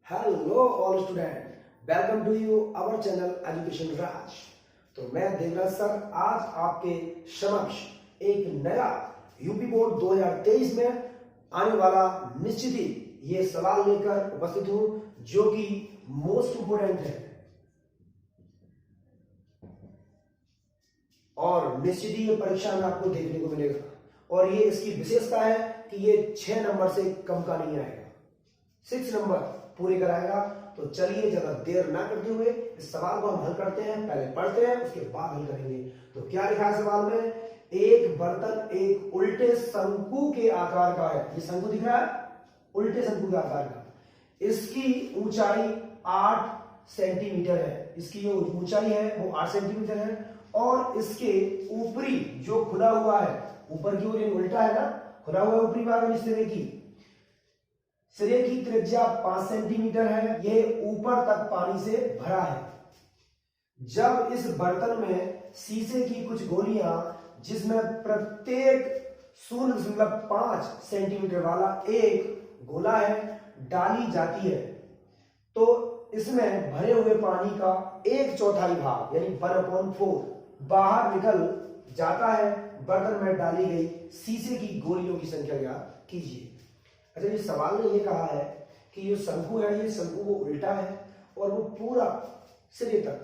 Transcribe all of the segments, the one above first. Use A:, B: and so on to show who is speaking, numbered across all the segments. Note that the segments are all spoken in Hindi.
A: Hello all student, welcome to you our channel education Raj. तो मैं देवराज सर आज आपके समक्ष एक नया यूपी बोर्ड 2023 में आने वाला निश्चित ही ये सवाल लेकर उपस्थित हूं जो कि मोस्ट इंपोर्टेंट है और निश्चित ही ये परीक्षा में आपको देखने को मिलेगा। और ये इसकी विशेषता है कि ये 6 नंबर से कम का नहीं आएगा, 6 नंबर पूरे कराएगा। तो चलिए ज्यादा देर ना करते हुए इस सवाल को हम हल करते हैं। पहले पढ़ते हैं, उसके बाद हल करेंगे। तो क्या लिखा है सवाल में? एक बर्तन एक उल्टे शंकु के आकार का है। ये शंकु दिख रहा है, उल्टे शंकु के आकार का। इसकी ऊंचाई 8 सेंटीमीटर है। इसकी जो ऊंचाई है वो 8 सेंटीमीटर है और इसके ऊपरी जो खुला हुआ है, ऊपर की ओर उल्टा है ना, खुला हुआ ऊपरी भाग है सिरे की त्रिज्या 5 सेंटीमीटर है। ये ऊपर तक पानी से भरा है। जब इस बर्तन में शीशे की कुछ गोलियां जिसमें प्रत्येक 0.5 सेंटीमीटर वाला एक गोला है डाली जाती है तो इसमें भरे हुए पानी का 1/4 भाग यानी 1/4 बाहर निकल जाता है। बर्तन में डाली गई शीशे की गोलियों की संख्या ज्ञात कीजिए। अच्छा, ये सवाल ने ये कहा है कि ये शंकु है, ये शंकु वो उल्टा है और वो पूरा सिरे तक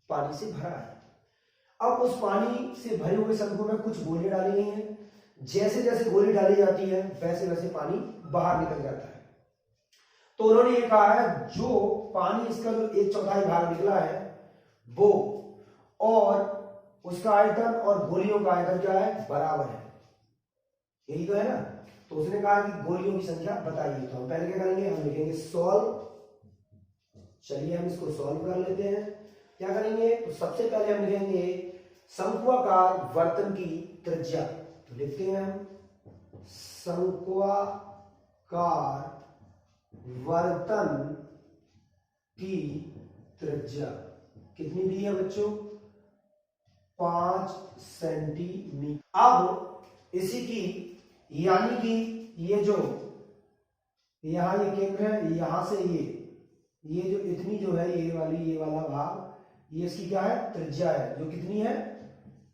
A: पानी से भरा है। अब उस पानी से भरे हुए शंकु में कुछ गोलियां डाली गई हैं। जैसे जैसे गोली डाली जाती है वैसे वैसे पानी बाहर निकल जाता है। तो उन्होंने ये कहा है जो पानी इसका जो 1/4 भाग निकला है वो और उसका आयतन और गोलियों का आयतन क्या है? बराबर है। यही तो है ना। तो उसने कहा कि गोलियों की संख्या बताइए। तो हम पहले क्या करेंगे? हम लिखेंगे सॉल्व। चलिए हम इसको सॉल्व कर लेते हैं। क्या करेंगे? तो सबसे पहले हम लिखेंगे शंक्वाकार बर्तन की त्रिज्या। तो लिखते हैं हम शंक्वाकार बर्तन की त्रिज्या कितनी दी है बच्चों? 5 सेंटीमीटर। अब इसी की यानी कि ये जो यहां ये केंद्र है, यहां से ये जो इतनी जो है ये वाला भाग, ये इसकी क्या है? त्रिज्या है, जो कितनी है?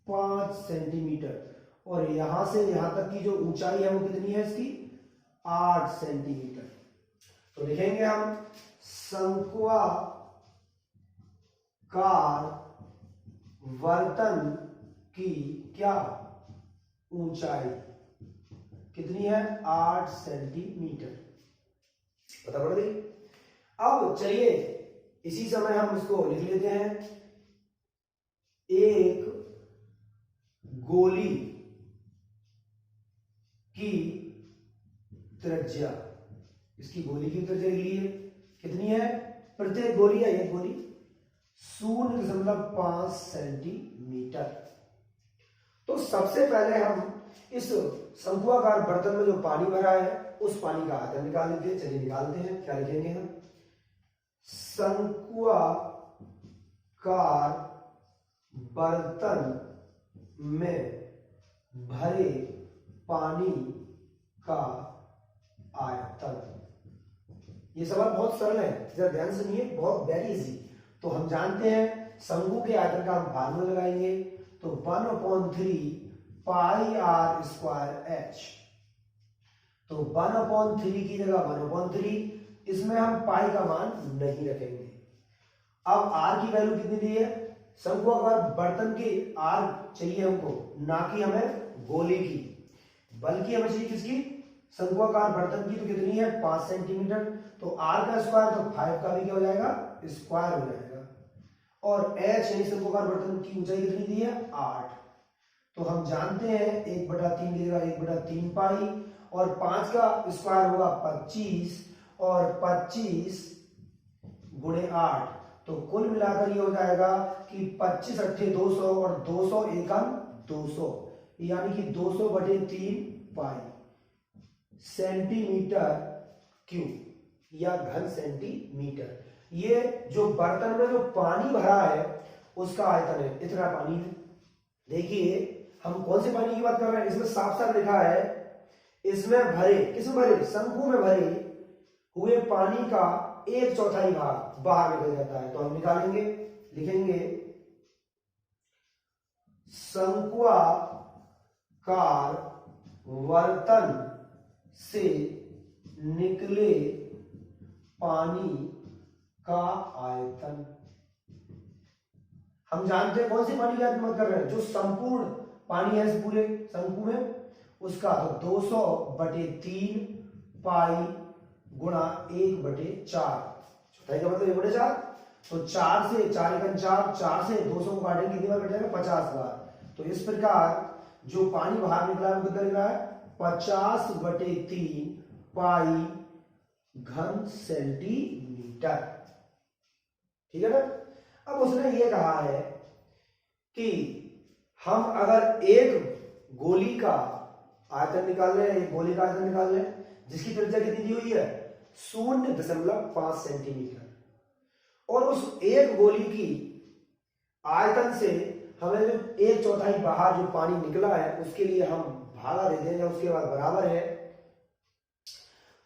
A: 5 सेंटीमीटर। और यहां से यहां तक की जो ऊंचाई है वो कितनी है इसकी? 8 सेंटीमीटर। तो लिखेंगे हम शंक्वाकार बर्तन की क्या ऊंचाई कितनी है? 8 सेंटीमीटर। पता पड़ गई। अब चलिए इसी समय हम इसको लिख लेते हैं। एक गोली की त्रिज्या, इसकी गोली की त्रिज्या के लिए कितनी है? प्रत्येक गोली है, एक गोली 0.5 सेंटीमीटर। तो सबसे पहले हम इस शंक्वाकार बर्तन में जो पानी भरा है उस पानी का आयतन निकाल लेते हैं। चलिए निकालते हैं। क्या लिखेंगे हम? शंक्वाकार बर्तन में भरे पानी का आयतन। ये सवाल बहुत सरल है, जरा ध्यान से सुनिए, बहुत वेरी इजी। तो हम जानते हैं शंकु के आयतन का हम फार्मूला लगाएंगे। तो 1/3 पाई आर स्क्वायर एच। तो 1/3 की जगह 1/3, इसमें हम पाई का मान नहीं रखेंगे। अब आर की वैल्यू कितनी दी है? शंक्वाकार बर्तन की आर चाहिए हमको, ना कि हमें गोली की, बल्कि हमें चाहिए किसकी? शंक्वाकार बर्तन की। तो कितनी है? 5 सेंटीमीटर। तो आर का स्क्वायर तो 5 का भी क्या हो जाएगा? स्क्वायर हो जाएगा। और एच यानी शंक्वाकार बर्तन की ऊंचाई कितनी दी है? 8। तो हम जानते हैं 1/3 की जगह 1/3 पाई और 5 का स्क्वायर होगा 25 और 25 गुणे 8। तो कुल मिलाकर ये हो जाएगा कि 25 अट्ठे 200 और 200 एकम 200 यानी कि 200/3 पाई सेंटीमीटर क्यूब या घन सेंटीमीटर। ये जो बर्तन में जो पानी भरा है उसका आयतन है, इतना पानी है। देखिए हम कौन से पानी की बात कर रहे हैं? इसमें साफ साफ लिखा है इसमें भरे, किसमें भरे? शंकु में भरे हुए पानी का 1/4 भाग बाहर निकल जाता है। तो हम निकालेंगे, लिखेंगे शंक्वाकार बर्तन से निकले पानी का आयतन। हम जानते हैं कौन सी पानी की बात कर रहे हैं, जो संपूर्ण पानी है इस पूरे शंकु में उसका। तो 200/3 पाई गुणा 1/4, चौथाई का मतलब 1/4। तो 4 से 4 एकम 4, 4 से 200 को काटेंगे कितनी बार कट जाएगा, 50 बार। तो इस प्रकार जो पानी बाहर निकला है वो कितना निकला है, 50/3 पाई घन सेंटीमीटर। ठीक है ना। अब उसने ये कहा है कि हम अगर एक गोली का आयतन निकाल रहे हैं, एक गोली का आयतन निकाल रहे हैं जिसकी त्रिज्या कितनी दी हुई है, 0.5 सेंटीमीटर, और उस एक गोली की आयतन से हमें जो 1/4 बाहर जो पानी निकला है उसके लिए हम भागा दे दें, उसके बाद बराबर है,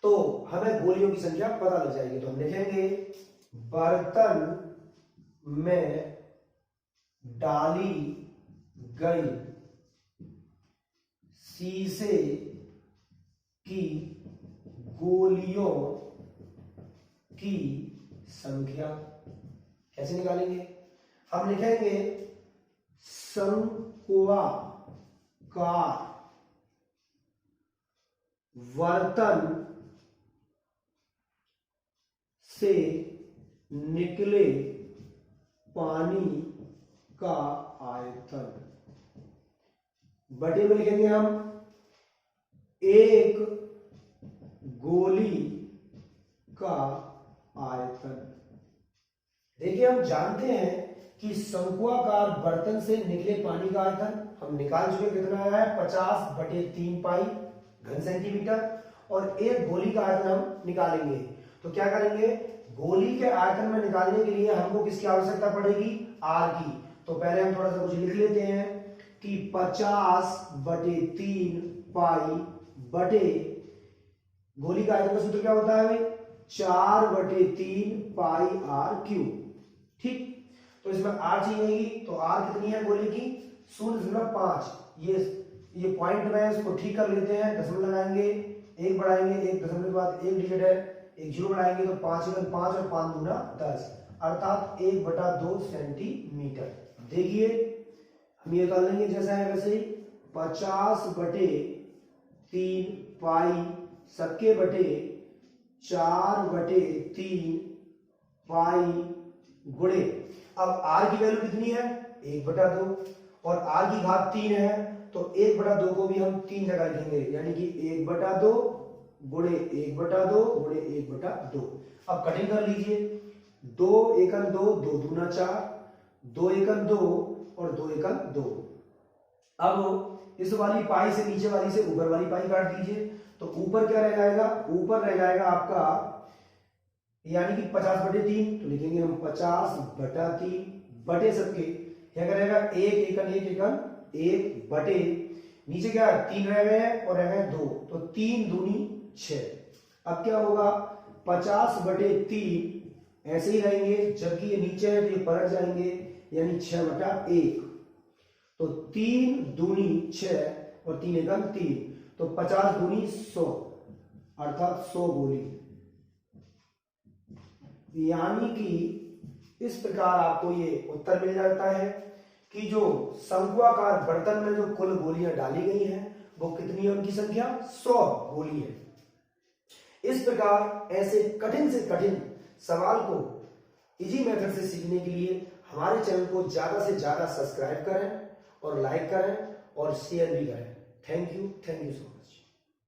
A: तो हमें गोलियों की संख्या पता लग जाएगी। तो हम लिखेंगे बर्तन में डाली गई शीशे की गोलियों की संख्या। कैसे निकालेंगे, हम लिखेंगे शंक्वाकार बर्तन से निकले पानी का आयतन, बटे में लिखेंगे हम एक गोली का आयतन। देखिए हम जानते हैं कि शंक्वाकार बर्तन से निकले पानी का आयतन हम निकाल चुके, कितना आया है, 50/3 पाई घन सेंटीमीटर, और एक गोली का आयतन हम निकालेंगे। तो क्या करेंगे, गोली के आयतन में निकालने के लिए हमको किसकी आवश्यकता पड़ेगी, आर की। तो पहले हम थोड़ा सा कुछ लिख लेते हैं कि 50/3 पाई बटे गोली का आयतन का सूत्र क्या होता है भाई, 4/3 पाई आर क्यूब। ठीक, तो इसमें आर चाहिएगी, तो आर कितनी है गोली की, 0.5। ये पॉइंट में इसको ठीक कर लेते हैं, दशमलव लगाएंगे, 1 बढ़ाएंगे, 1 दशमलव के बाद 1 डिजिट है, 1 0 बढ़ाएंगे तो 5 × 5 और 5 दूना 10, अर्थात 1/2 सेंटीमीटर। देखिए हम ये कर लेंगे जैसा है वैसे ही, 50/3 पाई सबके बटे 4/3 पाई गुणे, अब आर की वैल्यू कितनी है, 1/2, और आर की घात 3 है, तो 1/2 को भी हम 3 जगह लिखेंगे, यानी कि 1/2 गुणे 1/2 गुणे 1/2। अब कटिंग कर लीजिए, 2 एकम 2, 2 दूना 4, 2 एकम 2 और 2 एकम 2। अब इस वाली पाई से नीचे वाली से ऊपर वाली पाई काट दीजिए, तो ऊपर क्या रह जाएगा, ऊपर रह जाएगा आपका यानी कि 50/3, तो लिखेंगे हम 50/3 बटे सबके क्या करेगा, 1 एकम 1 एकम 1 बटे नीचे क्या 3 रह गए हैं और रह गए 2, तो 3 दूनी 6। अब क्या होगा, 50/3 ऐसे ही रहेंगे, जबकि ये नीचे है तो ये पलट जाएंगे, यानी 6/1, तो 3 दूनी 6 और 3 एकम 3, तो 50 दूनी 100, अर्थात 100 गोली। यानी कि इस प्रकार आपको ये उत्तर मिल जाता है कि जो शंक्वाकार बर्तन में जो कुल गोलियां डाली गई हैं वो कितनी है, उनकी संख्या 100 गोली है। इस प्रकार ऐसे कठिन से कठिन सवाल को इजी मेथड से सीखने के लिए हमारे चैनल को ज्यादा से ज्यादा सब्सक्राइब करें और लाइक करें और शेयर भी करें। Thank you so much.